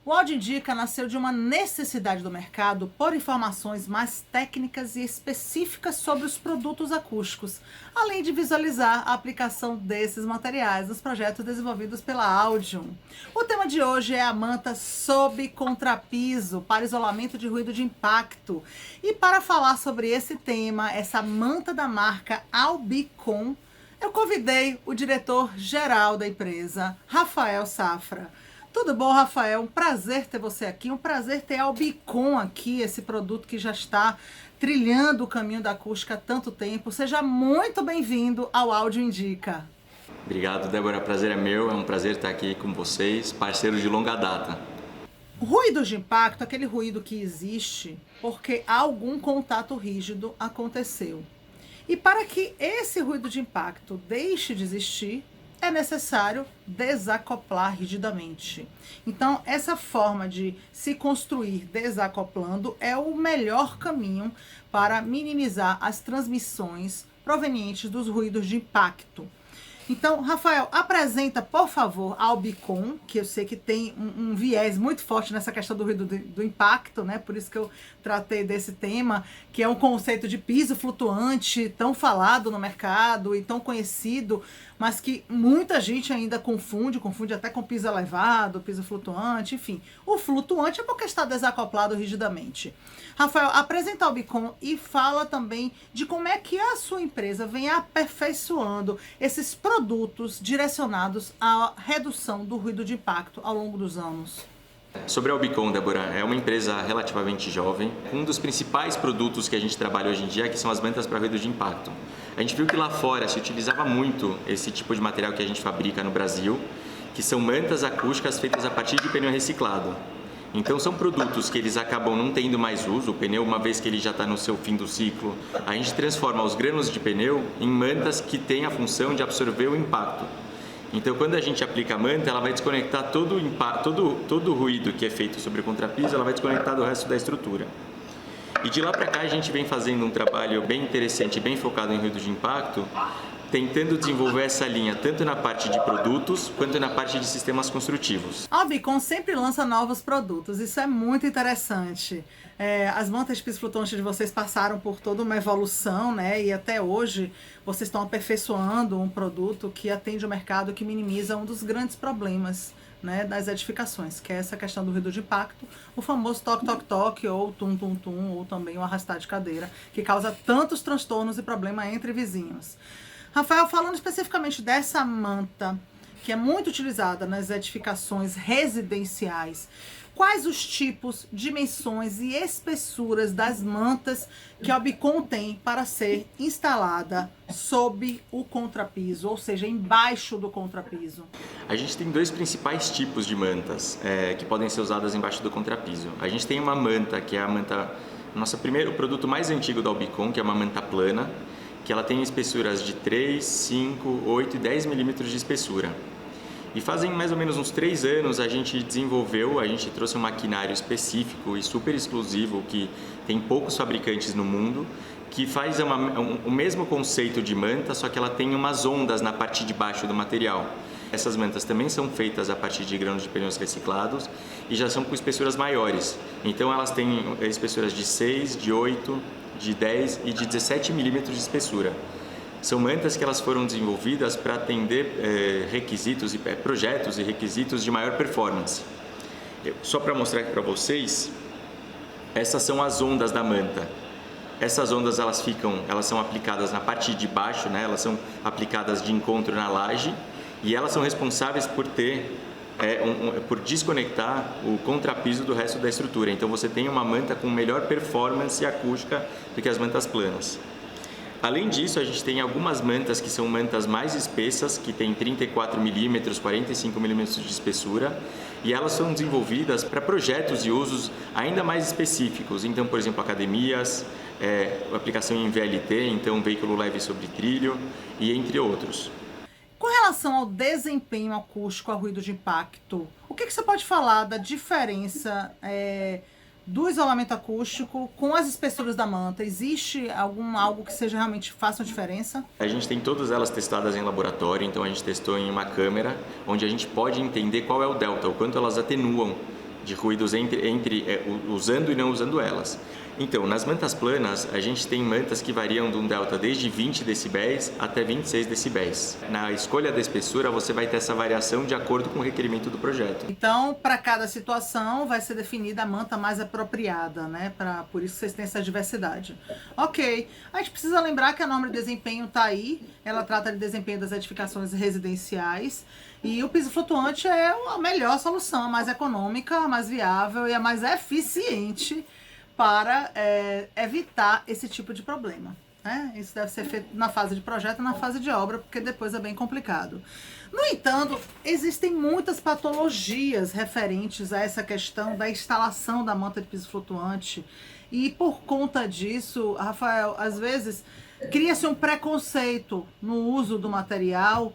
O Áudio Indica nasceu de uma necessidade do mercado por informações mais técnicas e específicas sobre os produtos acústicos, além de visualizar a aplicação desses materiais nos projetos desenvolvidos pela Audium. O tema de hoje é a manta sob contrapiso para isolamento de ruído de impacto. E para falar sobre esse tema, essa manta da marca Albicon, eu convidei o diretor-geral da empresa, Rafael Safra. Tudo bom, Rafael? Um prazer ter você aqui, um prazer ter a Albicon aqui, esse produto que já está trilhando o caminho da acústica há tanto tempo. Seja muito bem-vindo ao Áudio Indica. Obrigado, Débora. Prazer é meu, é um prazer estar aqui com vocês, parceiros de longa data. Ruídos de impacto, aquele ruído que existe porque algum contato rígido aconteceu. E para que esse ruído de impacto deixe de existir, é necessário desacoplar rigidamente. Então, essa forma de se construir desacoplando é o melhor caminho para minimizar as transmissões provenientes dos ruídos de impacto. Então, Rafael, apresenta, por favor, a Albicon, que eu sei que tem um viés muito forte nessa questão do ruído do impacto, né? Por isso que eu tratei desse tema, que é um conceito de piso flutuante tão falado no mercado e tão conhecido, mas que muita gente ainda confunde até com piso elevado, piso flutuante, enfim. O flutuante é porque está desacoplado rigidamente. Rafael, apresenta a Albicon e fala também de como é que a sua empresa vem aperfeiçoando esses produtos direcionados à redução do ruído de impacto ao longo dos anos. Sobre a Albicon, Débora, é uma empresa relativamente jovem. Um dos principais produtos que a gente trabalha hoje em dia que são as mantas para ruído de impacto. A gente viu que lá fora se utilizava muito esse tipo de material que a gente fabrica no Brasil, que são mantas acústicas feitas a partir de pneu reciclado. Então são produtos que eles acabam não tendo mais uso, o pneu uma vez que ele já está no seu fim do ciclo, a gente transforma os grânulos de pneu em mantas que têm a função de absorver o impacto. Então quando a gente aplica a manta, ela vai desconectar todo o ruído que é feito sobre o contrapiso, ela vai desconectar do resto da estrutura. E de lá para cá a gente vem fazendo um trabalho bem interessante, bem focado em ruído de impacto, tentando desenvolver essa linha tanto na parte de produtos quanto na parte de sistemas construtivos. A Albicon sempre lança novos produtos, isso é muito interessante. As mantas de piso flutuante de vocês passaram por toda uma evolução, né? E até hoje vocês estão aperfeiçoando um produto que atende o mercado, que minimiza um dos grandes problemas, né, das edificações, que é essa questão do ruído de impacto, o famoso toque-toque-toque ou tum-tum-tum, ou também o arrastar de cadeira, que causa tantos transtornos e problemas entre vizinhos. Rafael, falando especificamente dessa manta, que é muito utilizada nas edificações residenciais, quais os tipos, dimensões e espessuras das mantas que a Albicon tem para ser instalada sob o contrapiso, ou seja, embaixo do contrapiso? A gente tem dois principais tipos de mantas que podem ser usadas embaixo do contrapiso. A gente tem uma manta que é a manta, o produto mais antigo da Albicon, que é uma manta plana, que ela tem espessuras de 3, 5, 8 e 10 milímetros de espessura. E fazem mais ou menos uns 3 anos a gente trouxe um maquinário específico e super exclusivo que tem poucos fabricantes no mundo, que faz o mesmo conceito de manta, só que ela tem umas ondas na parte de baixo do material. Essas mantas também são feitas a partir de grãos de pneus reciclados e já são com espessuras maiores. Então elas têm espessuras de 6, de 8, de 10 e de 17 milímetros de espessura. São mantas que elas foram desenvolvidas para atender requisitos e projetos e requisitos de maior performance. Só para mostrar aqui para vocês, essas são as ondas da manta. Essas ondas elas são aplicadas na parte de baixo, né? Elas são aplicadas de encontro na laje e elas são responsáveis por por desconectar o contrapiso do resto da estrutura. Então você tem uma manta com melhor performance acústica do que as mantas planas. Além disso, a gente tem algumas mantas que são mantas mais espessas, que tem 34 milímetros, 45 milímetros de espessura, e elas são desenvolvidas para projetos e usos ainda mais específicos. Então, por exemplo, academias, aplicação em VLT, então veículo leve sobre trilho, e entre outros. Com relação ao desempenho acústico, ao ruído de impacto, o que você pode falar da diferença do isolamento acústico com as espessuras da manta? Existe algo que seja realmente faça diferença? A gente tem todas elas testadas em laboratório, então a gente testou em uma câmera, onde a gente pode entender qual é o delta, o quanto elas atenuam de ruídos usando e não usando elas. Então, nas mantas planas, a gente tem mantas que variam de um delta desde 20 decibéis até 26 decibéis. Na escolha da espessura, você vai ter essa variação de acordo com o requerimento do projeto. Então, para cada situação, vai ser definida a manta mais apropriada, né? Por isso que vocês têm essa diversidade. Ok. A gente precisa lembrar que a norma de desempenho está aí. Ela trata de desempenho das edificações residenciais. E o piso flutuante é a melhor solução, a mais econômica, a mais viável e a mais eficiente para evitar esse tipo de problema. Né? Isso deve ser feito na fase de projeto e na fase de obra, porque depois é bem complicado. No entanto, existem muitas patologias referentes a essa questão da instalação da manta de piso flutuante. E por conta disso, Rafael, às vezes cria-se um preconceito no uso do material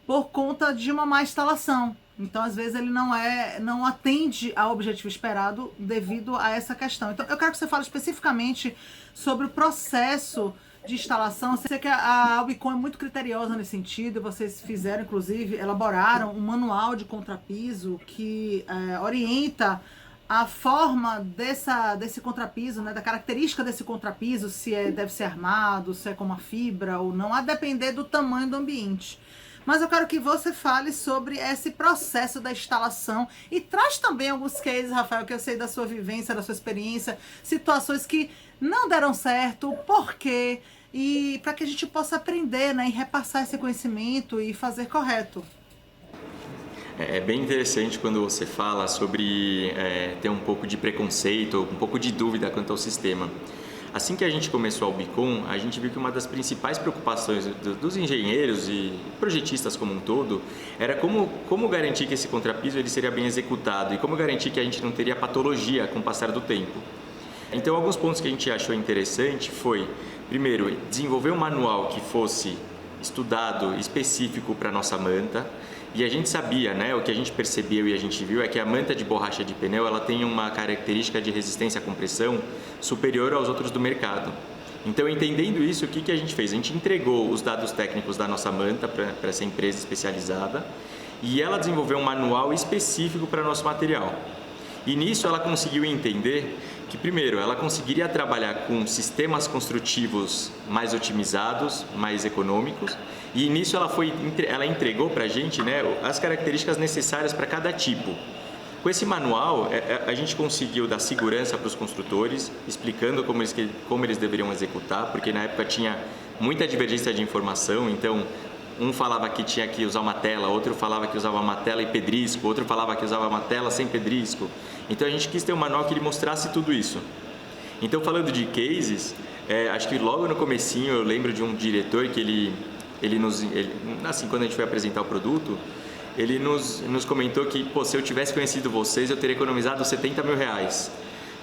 por conta de uma má instalação. Então, às vezes, ele não atende ao objetivo esperado devido a essa questão. Então, eu quero que você fale especificamente sobre o processo de instalação. Eu sei que a Albicon é muito criteriosa nesse sentido. Vocês fizeram, inclusive, elaboraram um manual de contrapiso que orienta a forma desse contrapiso, né, da característica desse contrapiso, se deve ser armado, se é com uma fibra ou não, a depender do tamanho do ambiente. Mas eu quero que você fale sobre esse processo da instalação e traz também alguns cases, Rafael, que eu sei da sua vivência, da sua experiência, situações que não deram certo, por quê, e para que a gente possa aprender, né, e repassar esse conhecimento e fazer correto. É bem interessante quando você fala sobre ter um pouco de preconceito, um pouco de dúvida quanto ao sistema. Assim que a gente começou a Albicon, a gente viu que uma das principais preocupações dos engenheiros e projetistas como um todo era como garantir que esse contrapiso ele seria bem executado e como garantir que a gente não teria patologia com o passar do tempo. Então, alguns pontos que a gente achou interessante foi, primeiro, desenvolver um manual que fosse estudado, específico para a nossa manta. E a gente sabia, né, o que a gente percebeu e a gente viu é que a manta de borracha de pneu ela tem uma característica de resistência à compressão superior aos outros do mercado. Então, entendendo isso, o que a gente fez? A gente entregou os dados técnicos da nossa manta para essa empresa especializada e ela desenvolveu um manual específico para nosso material. E nisso ela conseguiu entender que, primeiro, ela conseguiria trabalhar com sistemas construtivos mais otimizados, mais econômicos, e nisso ela entregou para a gente, né, as características necessárias para cada tipo. Com esse manual, a gente conseguiu dar segurança para os construtores, explicando como eles deveriam executar, porque na época tinha muita divergência de informação, então um falava que tinha que usar uma tela, outro falava que usava uma tela e pedrisco, outro falava que usava uma tela sem pedrisco. Então a gente quis ter um manual que ele mostrasse tudo isso. Então, falando de cases, acho que logo no comecinho eu lembro de um diretor que assim, quando a gente foi apresentar o produto, ele nos comentou que, se eu tivesse conhecido vocês, eu teria economizado R$70 mil.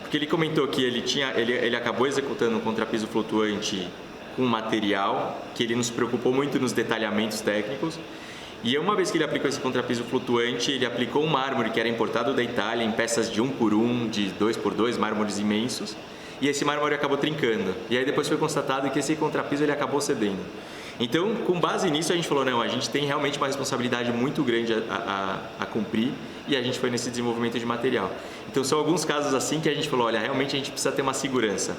Porque ele comentou que ele acabou executando um contrapiso flutuante com material, que ele nos preocupou muito nos detalhamentos técnicos. E uma vez que ele aplicou esse contrapiso flutuante, ele aplicou um mármore que era importado da Itália, em peças de 1x1, de 2x2, mármores imensos. E esse mármore acabou trincando. E aí depois foi constatado que esse contrapiso ele acabou cedendo. Então, com base nisso, a gente falou, não, a gente tem realmente uma responsabilidade muito grande a cumprir, e a gente foi nesse desenvolvimento de material. Então, são alguns casos assim que a gente falou, olha, realmente a gente precisa ter uma segurança.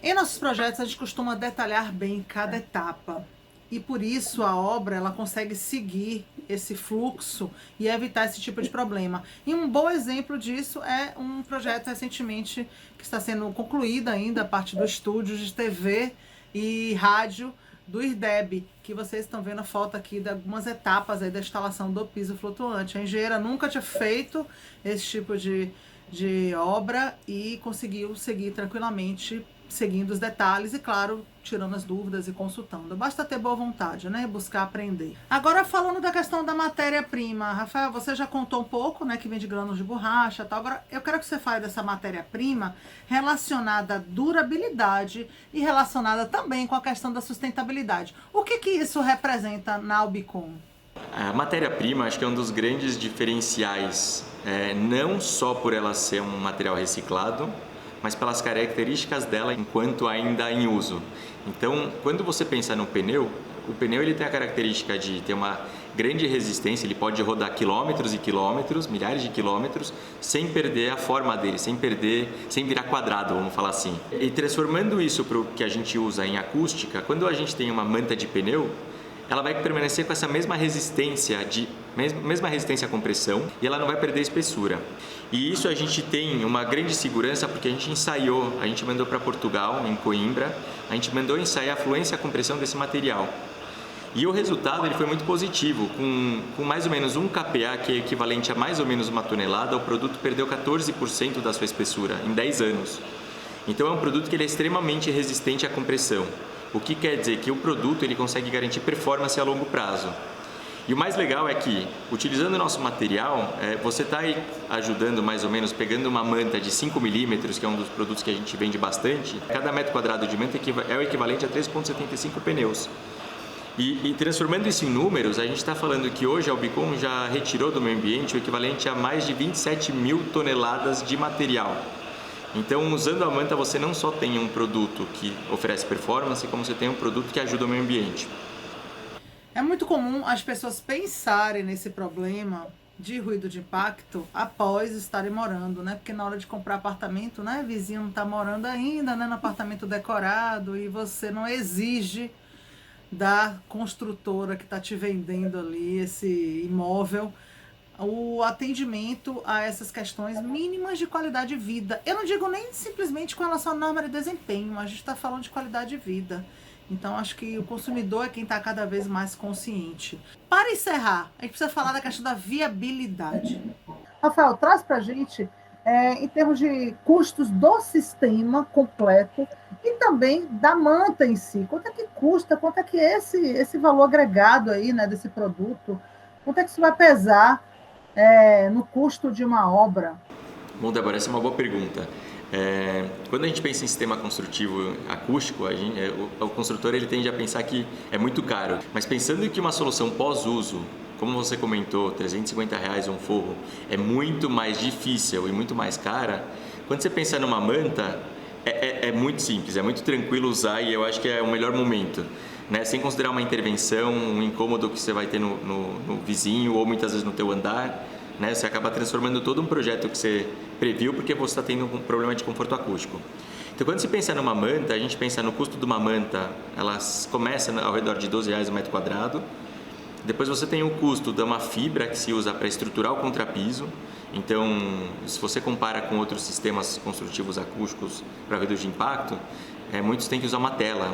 Em nossos projetos, a gente costuma detalhar bem cada etapa. E por isso a obra ela consegue seguir esse fluxo e evitar esse tipo de problema. E um bom exemplo disso é um projeto recentemente que está sendo concluído ainda, a parte do estúdio de TV e rádio do IRDEB, que vocês estão vendo a foto aqui de algumas etapas aí da instalação do piso flutuante. A engenheira nunca tinha feito esse tipo de obra e conseguiu seguir tranquilamente, seguindo os detalhes e, claro, tirando as dúvidas e consultando. Basta ter boa vontade, né? Buscar aprender. Agora, falando da questão da matéria-prima, Rafael, você já contou um pouco, né? Que vem de grãos de borracha e tal. Agora, eu quero que você fale dessa matéria-prima relacionada à durabilidade e relacionada também com a questão da sustentabilidade. O que isso representa na Albicon? A matéria-prima, acho que é um dos grandes diferenciais, não só por ela ser um material reciclado, mas pelas características dela enquanto ainda em uso. Então, quando você pensa no pneu, O pneu ele tem a característica de ter uma grande resistência, ele pode rodar quilômetros e quilômetros, milhares de quilômetros, sem perder a forma dele, sem virar quadrado, vamos falar assim. E transformando isso para o que a gente usa em acústica, quando a gente tem uma manta de pneu, ela vai permanecer com essa mesma resistência à compressão e ela não vai perder espessura. E isso a gente tem uma grande segurança porque a gente ensaiou, a gente mandou para Portugal, em Coimbra, a gente mandou ensaiar a fluência e a compressão desse material. E o resultado ele foi muito positivo, com mais ou menos 1 kPa, que é equivalente a mais ou menos 1 tonelada, o produto perdeu 14% da sua espessura em 10 anos. Então é um produto que ele é extremamente resistente à compressão. O que quer dizer que o produto ele consegue garantir performance a longo prazo. E o mais legal é que, utilizando o nosso material, você está ajudando mais ou menos, pegando uma manta de 5 milímetros, que é um dos produtos que a gente vende bastante, cada metro quadrado de manta é o equivalente a 3,75 pneus. E transformando isso em números, a gente está falando que hoje a Albicon já retirou do meio ambiente o equivalente a mais de 27 mil toneladas de material. Então, usando a manta, você não só tem um produto que oferece performance, como você tem um produto que ajuda o meio ambiente. É muito comum as pessoas pensarem nesse problema de ruído de impacto após estarem morando, né? Porque na hora de comprar apartamento, né? Vizinho não está morando ainda, né? No apartamento decorado e você não exige da construtora que está te vendendo ali esse imóvel o atendimento a essas questões mínimas de qualidade de vida. Eu não digo nem simplesmente com relação à norma de desempenho, mas a gente está falando de qualidade de vida. Então, acho que o consumidor é quem está cada vez mais consciente. Para encerrar, a gente precisa falar da questão da viabilidade. Rafael, traz para a gente, em termos de custos do sistema completo e também da manta em si. Quanto é que custa, quanto é que esse valor agregado aí, né, desse produto, quanto é que isso vai pesar no custo de uma obra? Bom, Débora, essa é uma boa pergunta. Quando a gente pensa em sistema construtivo acústico, o construtor ele tende a pensar que é muito caro. Mas pensando que uma solução pós-uso, como você comentou, R$350 um forro, é muito mais difícil e muito mais cara, quando você pensa numa manta, é muito simples, é muito tranquilo usar e eu acho que é o melhor momento. Né? Sem considerar uma intervenção, um incômodo que você vai ter no vizinho ou muitas vezes no teu andar, né? Você acaba transformando todo um projeto que você previu porque você está tendo um problema de conforto acústico. Então, quando se pensa numa manta, a gente pensa no custo de uma manta, ela começa ao redor de R$12 o metro quadrado. Depois você tem o custo de uma fibra que se usa para estruturar o contrapiso. Então, se você compara com outros sistemas construtivos acústicos para ruído de impacto, muitos têm que usar uma tela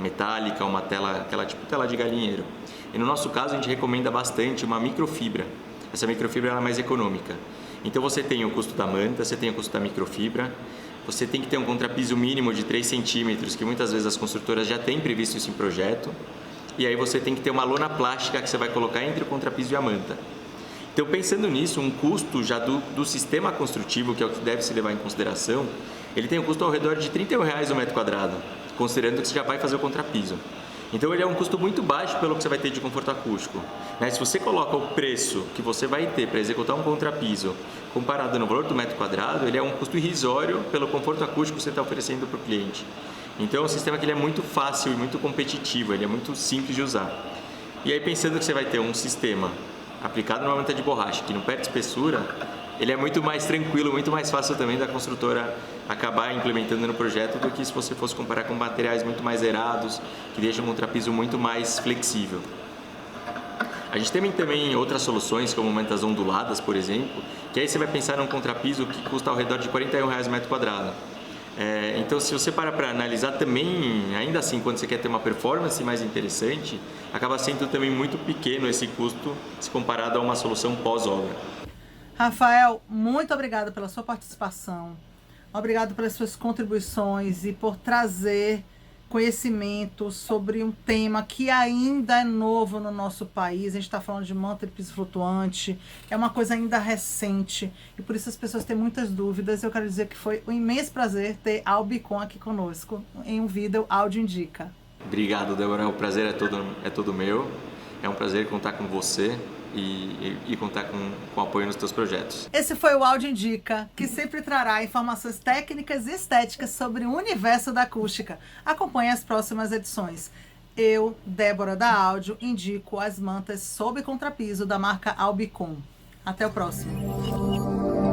metálica, uma tela, aquela tipo tela de galinheiro. E no nosso caso, a gente recomenda bastante uma microfibra. Essa microfibra é mais econômica. Então, você tem o custo da manta, você tem o custo da microfibra, você tem que ter um contrapiso mínimo de 3 centímetros, que muitas vezes as construtoras já têm previsto isso em projeto. E aí você tem que ter uma lona plástica que você vai colocar entre o contrapiso e a manta. Então, pensando nisso, um custo já do sistema construtivo, que é o que deve se levar em consideração, ele tem um custo ao redor de R$31 o metro quadrado, considerando que você já vai fazer o contrapiso. Então, ele é um custo muito baixo pelo que você vai ter de conforto acústico. Né? Se você coloca o preço que você vai ter para executar um contrapiso comparado no valor do metro quadrado, ele é um custo irrisório pelo conforto acústico que você está oferecendo para o cliente. Então, é um sistema que ele é muito fácil e muito competitivo, ele é muito simples de usar. E aí, pensando que você vai ter um sistema aplicado numa manta de borracha que não perde espessura, ele é muito mais tranquilo, muito mais fácil também da construtora acabar implementando no projeto do que se você fosse comparar com materiais muito mais aerados, que deixam um contrapiso muito mais flexível. A gente tem também outras soluções, como mantas onduladas, por exemplo, que aí você vai pensar num contrapiso que custa ao redor de R$41 o metro quadrado. Então, se você para analisar também, ainda assim, quando você quer ter uma performance mais interessante, acaba sendo também muito pequeno esse custo se comparado a uma solução pós-obra. Rafael, muito obrigada pela sua participação, obrigado pelas suas contribuições e por trazer conhecimento sobre um tema que ainda é novo no nosso país. A gente está falando de manta de piso flutuante, é uma coisa ainda recente e por isso as pessoas têm muitas dúvidas. Eu quero dizer que foi um imenso prazer ter a Albicon aqui conosco em um vídeo Áudio Indica. Obrigado, Débora, o prazer é todo meu, é um prazer contar com você e contar com apoio nos teus projetos. Esse foi o Áudio Indica, que sempre trará informações técnicas e estéticas sobre o universo da acústica. Acompanhe as próximas edições. eu, Débora da Áudio, indico as mantas sob contrapiso da marca Albicon. Até o próximo.